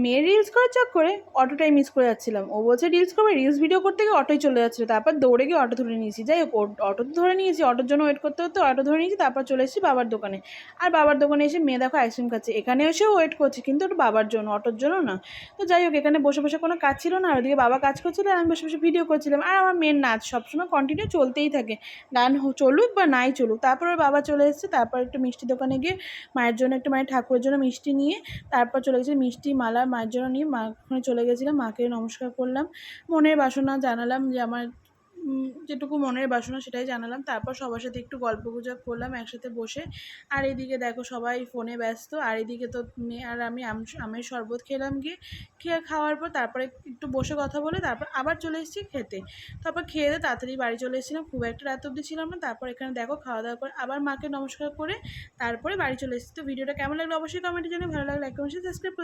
মেয়ের রিলস করার চক্করে অটোটাই মিস করে যাচ্ছিলাম। ও বলছে রিলস করবে, রিলস ভিডিও করতে গিয়ে অটোই চলে যাচ্ছিলো। তারপর দৌড়ে গিয়ে অটো ধরে নিয়েছি। যাই হোক, অটো তো ধরে নিয়েছি, অটোর জন্য ওয়েট করতে করতে অটো ধরে নিয়েছি। তারপর চলে এসেছি বাবার দোকানে। আর বাবার দোকানে এসে মেয়ে দেখো আইসক্রিম খাচ্ছে। এখানে এসেও ওয়েট করছি, কিন্তু ওটা বাবার জন্য, অটোর জন্য না। তো যাই হোক, এখানে বসে বসে কোনো কাজ ছিল না, আর ওদিকে বাবা কাজ করছিল, আর আমি বসে বসে ভিডিও করছিলাম। আর আমার মেয়ের নাচ সবসময় কন্টিনিউ চলতেই থাকে, গান চলুক বা নাই চলুক। তারপর ওর বাবা চলে এসেছে। তারপর একটু মিষ্টি দোকানে গিয়ে মায়ের জন্য একটু, মায়ের ঠাকুরের জন্য মিষ্টি নিয়ে তারপর চলে গেছি, মিষ্টি মালা মায়ের জন্য নিয়ে মা ওখানে চলে গেছিলাম। মাকে নমস্কার করলাম, মনের বাসনা জানালাম, যে আমার যেটুকু মনের বাসনা সেটাই জানালাম। তারপর সবার সাথে একটু গল্প গুজব করলাম একসাথে বসে। আর এদিকে দেখো সবাই ফোনে ব্যস্ত, আর এদিকে তো মেয়ে আর আমি আমের শরবত খেলাম। খাওয়ার পর তারপরে একটু বসে কথা বলে তারপর আবার চলে এসেছি খেতে। তারপর খেয়ে দিয়ে তাড়াতাড়ি বাড়ি চলে এসেছিলাম, খুব একটা রাত অবধি ছিলাম না। তারপর এখানে দেখো খাওয়া দাওয়া করে আবার মাকে নমস্কার করে তারপরে বাড়ি চলে এসেছি। তো ভিডিওটা কেমন লাগলো অবশ্যই কমেন্টে জানিও, ভালো লাগলে লাইক কমেন্ট সাবস্ক্রাইব।